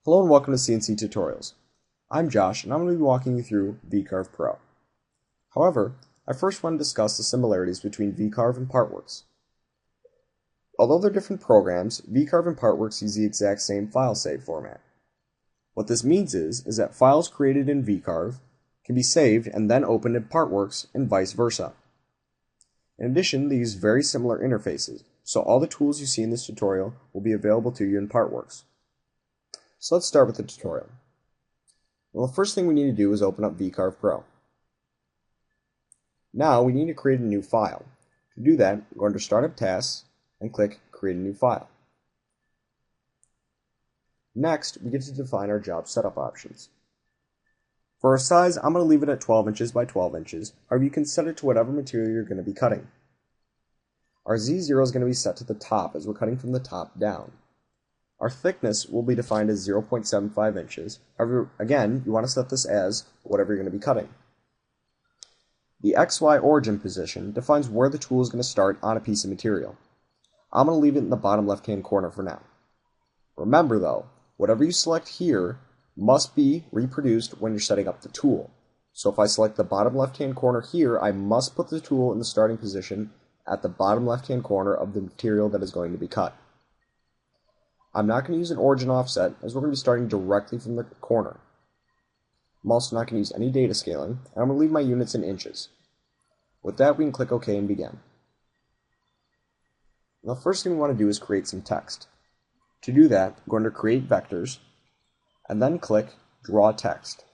Hello and welcome to CNC Tutorials. I'm Josh and I'm going to be walking you through VCarve Pro. However, I first want to discuss the similarities between VCarve and Partworks. Although they're different programs, VCarve and Partworks use the exact same file save format. What this means is that files created in VCarve can be saved and then opened in Partworks and vice versa. In addition, they use very similar interfaces, so all the tools you see in this tutorial will be available to you in Partworks. So let's start with the tutorial. Well, the first thing we need to do is open up VCarve Pro. Now we need to create a new file. To do that, go under Startup Tasks and click Create a New File. Next, we get to define our job setup options. For our size, I'm going to leave it at 12 inches by 12 inches, or you can set it to whatever material you're going to be cutting. Our Z0 is going to be set to the top as we're cutting from the top down. Our thickness will be defined as 0.75 inches. However, again, you want to set this as whatever you're going to be cutting. The XY origin position defines where the tool is going to start on a piece of material. I'm going to leave it in the bottom left-hand corner for now. Remember though, whatever you select here must be reproduced when you're setting up the tool. So if I select the bottom left-hand corner here, I must put the tool in the starting position at the bottom left-hand corner of the material that is going to be cut. I'm not going to use an origin offset as we're going to be starting directly from the corner. I'm also not going to use any data scaling, and I'm going to leave my units in inches. With that, we can click OK and begin. Now, the first thing we want to do is create some text. To do that, go under Create Vectors, and then click Draw Text.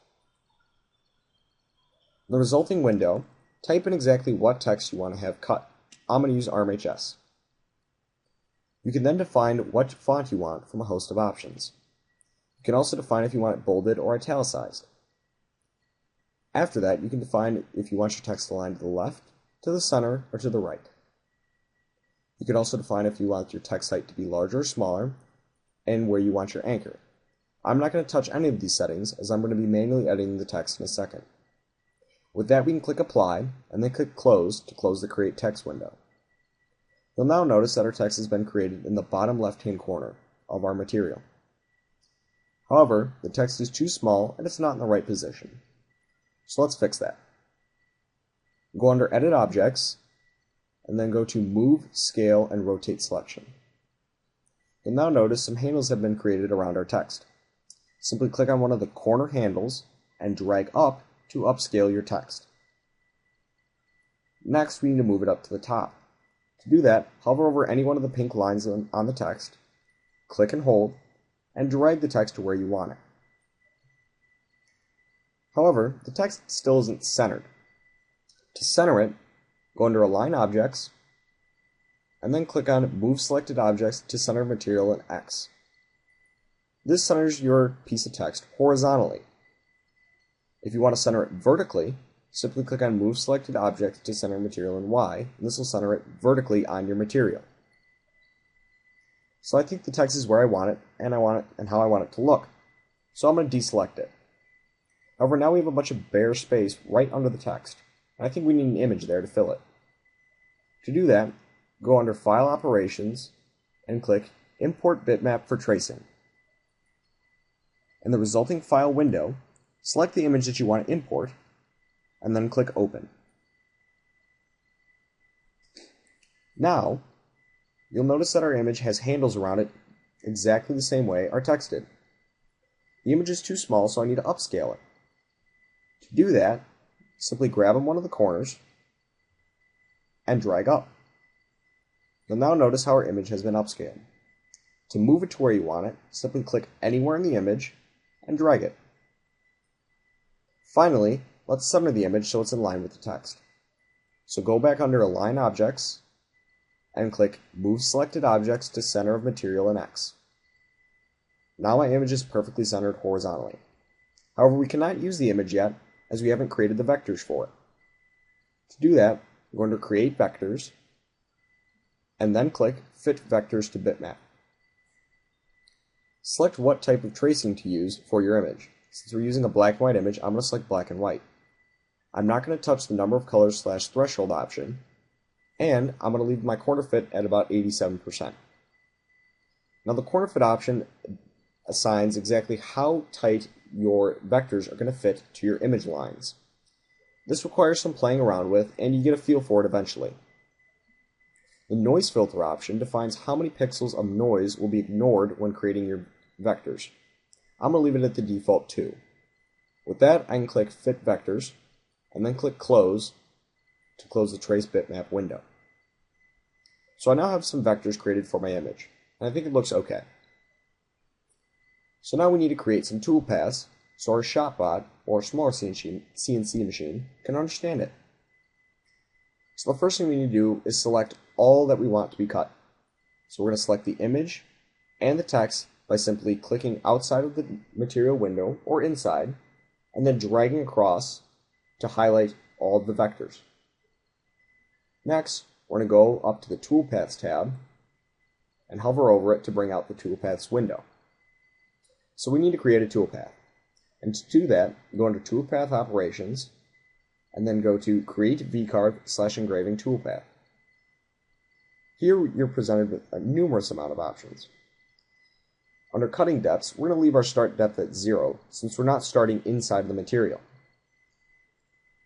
In the resulting window, type in exactly what text you want to have cut. I'm going to use ARMHS. You can then define what font you want from a host of options. You can also define if you want it bolded or italicized. After that, you can define if you want your text aligned to the left, to the center, or to the right. You can also define if you want your text height to be larger or smaller, and where you want your anchor. I'm not going to touch any of these settings as I'm going to be manually editing the text in a second. With that, we can click Apply, and then click Close to close the Create Text window. You'll now notice that our text has been created in the bottom left-hand corner of our material. However, the text is too small and it's not in the right position. So let's fix that. Go under Edit Objects, and then go to Move, Scale, and Rotate Selection. You'll now notice some handles have been created around our text. Simply click on one of the corner handles and drag up to upscale your text. Next, we need to move it up to the top. To do that, hover over any one of the pink lines on the text, click and hold, and drag the text to where you want it. However, the text still isn't centered. To center it, go under Align Objects, and then click on Move Selected Objects to center material in X. This centers your piece of text horizontally. If you want to center it vertically, simply click on Move Selected Object to center material in Y, and this will center it vertically on your material. So I think the text is where I want it, and how I want it to look. So I'm going to deselect it. However, now we have a bunch of bare space right under the text, and I think we need an image there to fill it. To do that, go under File Operations, and click Import Bitmap for Tracing. In the resulting file window, select the image that you want to import, and then click Open. Now, you'll notice that our image has handles around it exactly the same way our text did. The image is too small, so I need to upscale it. To do that, simply grab on one of the corners and drag up. You'll now notice how our image has been upscaled. To move it to where you want it, simply click anywhere in the image and drag it. Finally, let's center the image so it's in line with the text. So go back under Align Objects and click Move Selected Objects to Center of Material in X. Now my image is perfectly centered horizontally. However, we cannot use the image yet as we haven't created the vectors for it. To do that, go under Create Vectors and then click Fit Vectors to Bitmap. Select what type of tracing to use for your image. Since we're using a black and white image, I'm going to select black and white. I'm not going to touch the number of colors / threshold option, and I'm going to leave my corner fit at about 87%. Now the corner fit option assigns exactly how tight your vectors are going to fit to your image lines. This requires some playing around with, and you get a feel for it eventually. The noise filter option defines how many pixels of noise will be ignored when creating your vectors. I'm going to leave it at the default 2. With that, I can click Fit Vectors, and then click Close to close the Trace Bitmap window. So I now have some vectors created for my image, and I think it looks okay. So now we need to create some toolpaths so our shotbot or smaller CNC machine can understand it. So the first thing we need to do is select all that we want to be cut. So we're going to select the image and the text by simply clicking outside of the material window or inside, and then dragging across to highlight all of the vectors. Next, we're going to go up to the Toolpaths tab and hover over it to bring out the Toolpaths window. So we need to create a toolpath. And to do that, go under Toolpath Operations, and then go to Create VCarve/Engraving Toolpath. Here you're presented with a numerous amount of options. Under Cutting Depths, we're going to leave our start depth at 0, since we're not starting inside the material.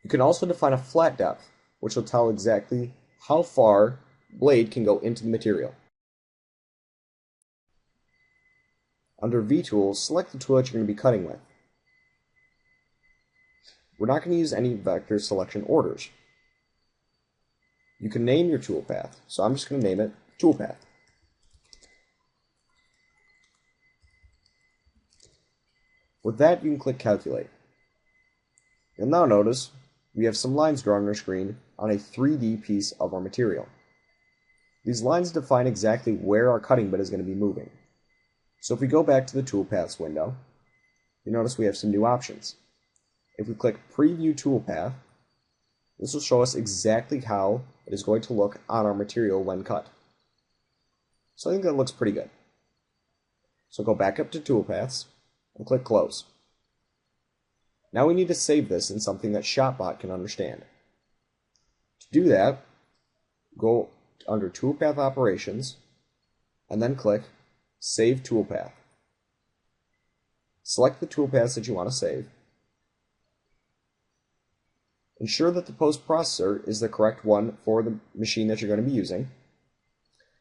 You can also define a flat depth, which will tell exactly how far blade can go into the material. Under V-Tools, select the tool that you're going to be cutting with. We're not going to use any vector selection orders. You can name your toolpath, so I'm just going to name it Toolpath. With that, you can click Calculate. You'll now notice we have some lines drawn on our screen on a 3D piece of our material. These lines define exactly where our cutting bit is going to be moving. So if we go back to the Toolpaths window, you notice we have some new options. If we click Preview Toolpath, this will show us exactly how it is going to look on our material when cut. So I think that looks pretty good. So go back up to Toolpaths and click Close. Now we need to save this in something that ShotBot can understand. To do that, go under Toolpath Operations and then click Save Toolpath. Select the toolpaths that you want to save. Ensure that the post processor is the correct one for the machine that you're going to be using,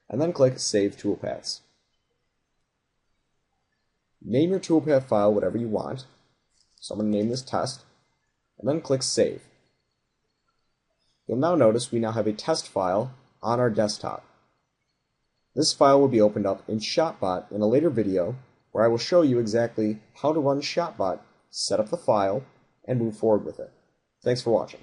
and then click Save Toolpaths. Name your toolpath file whatever you want. So I'm going to name this Test, and then click Save. You'll now notice we now have a test file on our desktop. This file will be opened up in ShotBot in a later video where I will show you exactly how to run ShotBot, set up the file, and move forward with it. Thanks for watching.